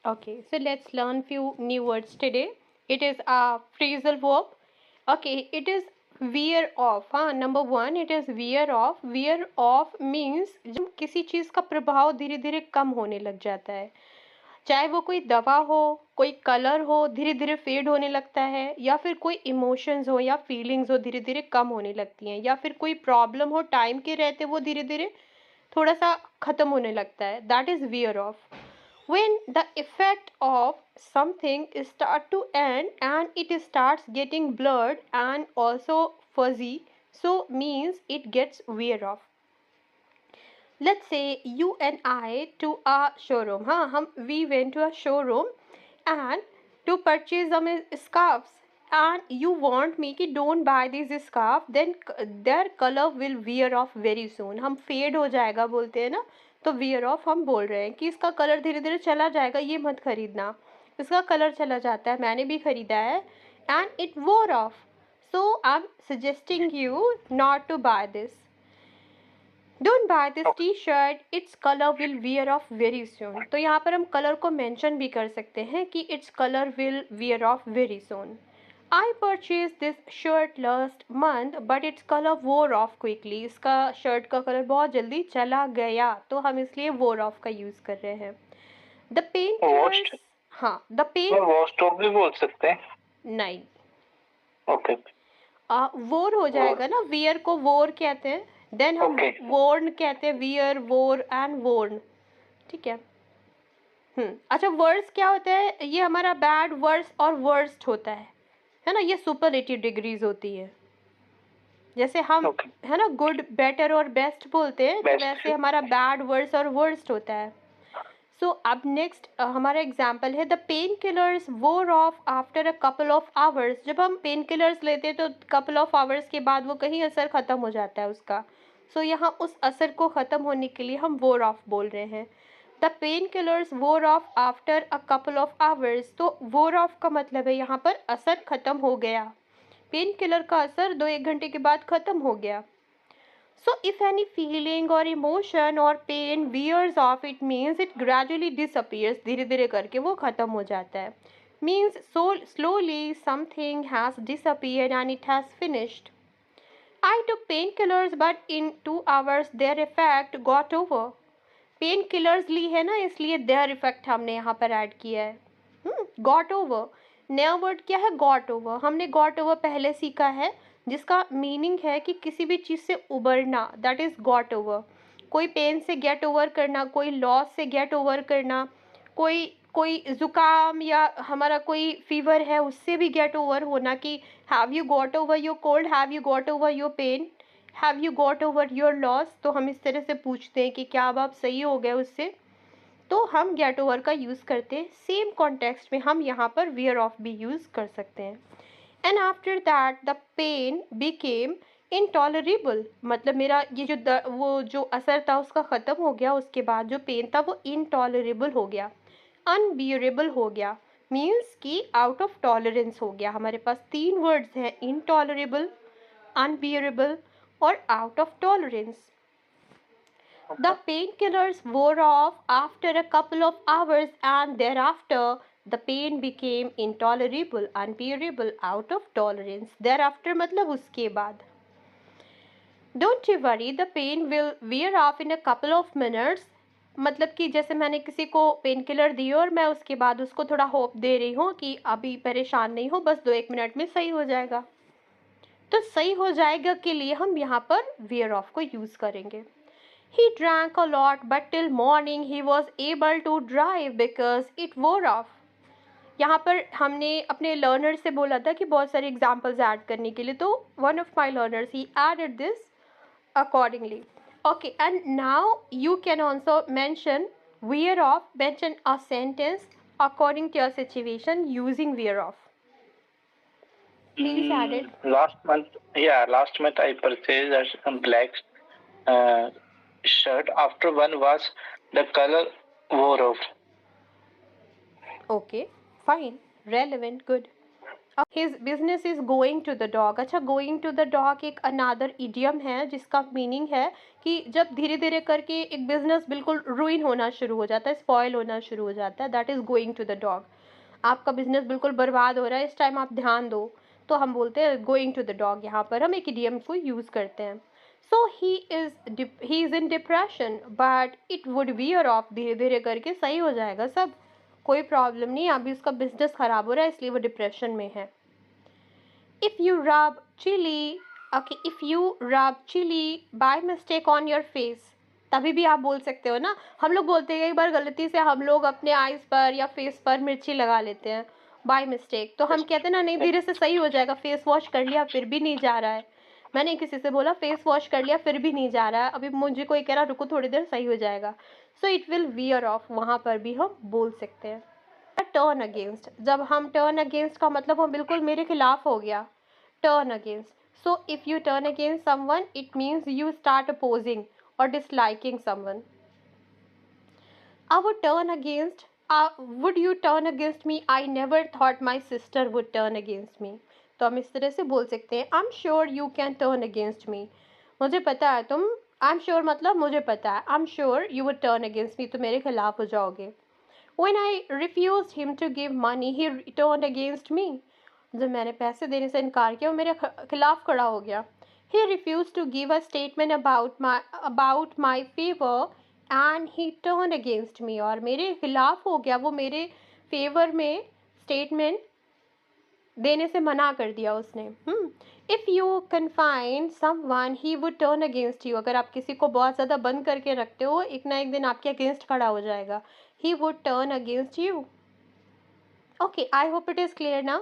Okay, so let's learn few new words today. It is a phrasal verb. Okay, it is wear off. हाँ, number one, it is wear off. Wear off means जब किसी चीज़ का प्रभाव धीरे धीरे कम होने लग जाता है, चाहे वो कोई दवा हो, कोई कलर हो, धीरे धीरे फेड होने लगता है, या फिर कोई इमोशंस हो या फीलिंग्स हो धीरे धीरे कम होने लगती हैं, या फिर कोई प्रॉब्लम हो टाइम के रहते वो धीरे धीरे थोड़ा सा खत्म होने लगता है, that is wear off. When the effect of something start to end and it starts getting blurred and also fuzzy, so means it gets wear off. Let's say you and I to a showroom. हाँ, हम we went to a showroom and to purchase some scarves, and you want me कि don't buy this scarf, then their color will wear off very soon. हम fade हो जाएगा बोलते हैं ना, तो wear off हम बोल रहे हैं कि इसका कलर धीरे धीरे चला जाएगा, ये मत खरीदना. इसका कलर चला जाता है, मैंने भी खरीदा है, and it wore off, so I'm suggesting you not to buy this. Don't by this T shirt, its colour will wear off very soon. तो यहाँ पर हम कलर को मेंशन भी कर सकते हैं कि its colour will wear off very soon. I purchase this shirt last month but its colour वोर ऑफ क्विकली. इसका शर्ट का कलर बहुत जल्दी चला गया, तो हम इसलिए वोर ऑफ का यूज कर रहे हैं. The pain killers. हाँ, द पेन वॉस्ट ऑफ भी बोल सकते हैं. नहीं. ओके. वोर हो जाएगा ना, वियर को वोर कहते हैं, देन हम वोर्न कहते हैं, वियर वोर एंड वोर्न. ठीक है. अच्छा, वर्स क्या होता है? ये हमारा बैड, वर्स और वर्स्ट होता है ना. ये सुपरलेटिव डिग्रीज होती है. जैसे हम है ना गुड, बेटर और बेस्ट बोलते हैं, तो वैसे हमारा बैड, वर्स और वर्स्ट होता है. सो अब नेक्स्ट हमारा एग्जाम्पल है, द पेन किलर्स वोर of after a couple of hours. जब हम पेन किलर्स लेते हैं तो कपल ऑफ आवर्स के बाद वो कहीं असर ख़त्म हो जाता है उसका. सो यहाँ उस असर को ख़त्म होने के लिए हम वोर ऑफ बोल रहे हैं. द पेन किलर्स वोर of after a couple of hours. तो वोर ऑफ का मतलब है यहाँ पर असर ख़त्म हो गया. पेन किलर का असर 2-1 घंटे के बाद ख़त्म हो गया. So if any feeling or emotion or pain wears off, it means it gradually disappears. धीरे धीरे करके वो खत्म हो जाता है. Means so slowly something has disappeared and it has finished. I took painkillers but in 2 hours their effect got over. Painkillers ली है ना, इसलिए their effect हमने यहाँ पर ऐड किया है. Got over. नया वर्ड क्या है? Got over. हमने got over पहले सीखा है, जिसका मीनिंग है कि किसी भी चीज़ से उबरना, दैट इज़ गॉट ओवर. कोई पेन से गेट ओवर करना, कोई लॉस से गेट ओवर करना, कोई कोई ज़ुकाम या हमारा कोई फीवर है उससे भी गेट ओवर होना, कि have you got over your cold, have you got over your pain, have you got over your loss. तो हम इस तरह से पूछते हैं कि क्या अब आप सही हो गए उससे, तो हम गेट ओवर का यूज़ करते हैं. सेम कॉन्टेक्स्ट में हम यहाँ पर वियर ऑफ भी यूज़ कर सकते हैं. And after that the pain became intolerable. मतलब मेरा ये जो वो जो असर था उसका ख़त्म हो गया, उसके बाद जो पेन था वो इनटॉलरेबल हो गया, अनबियरेबल हो गया. मीन्स कि आउट ऑफ टॉलरेंस हो गया. हमारे पास 3 वर्ड्स हैं, इनटॉलरेबल, अनबियरेबल और out of tolerance. The painkillers wore off after a couple of hours and thereafter the pain became intolerable, unbearable, out of tolerance. Thereafter मतलब उसके बाद. Don't you worry, the pain will wear off in a couple of minutes. मतलब कि जैसे मैंने किसी को pain killer दी और मैं उसके बाद उसको थोड़ा होप दे रही हूँ कि अभी परेशान नहीं हो, बस 2-1 मिनट में सही हो जाएगा. तो सही हो जाएगा के लिए हम यहाँ पर wear off को यूज़ करेंगे. He drank a lot but till morning he was able to drive because it wore off. यहाँ पर हमने अपने लर्नर से बोला था कि बहुत सारे एग्जाम्पल्स ऐड करने के लिए, तो one of my learners he added this accordingly. Okay, and now you can also mention wear off, mention a sentence according to your situation using wear off. Please add it. Last month I purchased a black shirt. After one wash, the color wore off. Okay, fine, relevant, good. His business is going to the dog. अच्छा, going to the dog एक another idiom है जिसका meaning है कि जब धीरे धीरे करके एक बिजनेस बिल्कुल रुइन होना शुरू हो जाता है, स्पॉयल होना शुरू हो जाता है, that is going to the dog. आपका बिजनेस बिल्कुल बर्बाद हो रहा है, इस टाइम आप ध्यान दो, तो हम बोलते हैं गोइंग टू द डॉग। यहाँ पर हम एक इडियम को यूज करते हैं। So he is in depression but it would wear off. धीरे धीरे करके सही हो जाएगा सब, कोई प्रॉब्लम नहीं। अभी उसका बिजनेस खराब हो रहा है इसलिए वो डिप्रेशन में है। If you rub chilli, okay, if you rub chilli by mistake on your face, तभी भी आप बोल सकते हो ना। हम लोग बोलते हैं, एक बार गलती से हम लोग अपने आईज पर या फेस पर मिर्ची लगा लेते हैं बाय मिस्टेक, तो हम कहते हैं ना, नहीं धीरे से सही हो जाएगा, फेस वॉश कर लिया फिर भी नहीं जा रहा है। मैंने किसी से बोला फेस वॉश कर लिया फिर भी नहीं जा रहा है, अभी मुझे कोई कह रहा रुको थोड़ी देर सही हो जाएगा। So it will wear off, वहाँ पर भी हम बोल सकते हैं। टर्न अगेंस्ट, जब हम टर्न अगेंस्ट का मतलब वो बिल्कुल मेरे खिलाफ हो गया, turn against. So if you turn against someone, it means you start opposing or disliking someone. I would turn against, would you turn against me? I never thought my sister would turn against me. तो हम इस तरह से बोल सकते हैं, I'm sure you can turn against me. मुझे पता है तुम, I'm sure मतलब मुझे पता है, I'm sure you would turn against me, तो मेरे खिलाफ हो जाओगे। When I refused him to give money, he turned against me. जब मैंने पैसे देने से इनकार किया वो मेरे खिलाफ खड़ा हो गया। He refused to give a statement about my favor and he turned against me, और मेरे खिलाफ हो गया, वो मेरे फेवर में स्टेटमेंट देने से मना कर दिया उसने। If you confine someone he would turn against you, अगर आप किसी को बहुत ज़्यादा बंद करके रखते हो, एक ना एक दिन आपके अगेंस्ट खड़ा हो जाएगा। He would turn against you. Okay, I hope it is clear ना।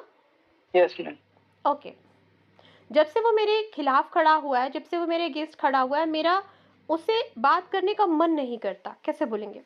Yes ma'am. ओके, जब से वो मेरे खिलाफ खड़ा हुआ है, जब से वो मेरे अगेंस्ट खड़ा हुआ है, मेरा उससे बात करने का मन नहीं करता। कैसे बोलेंगे?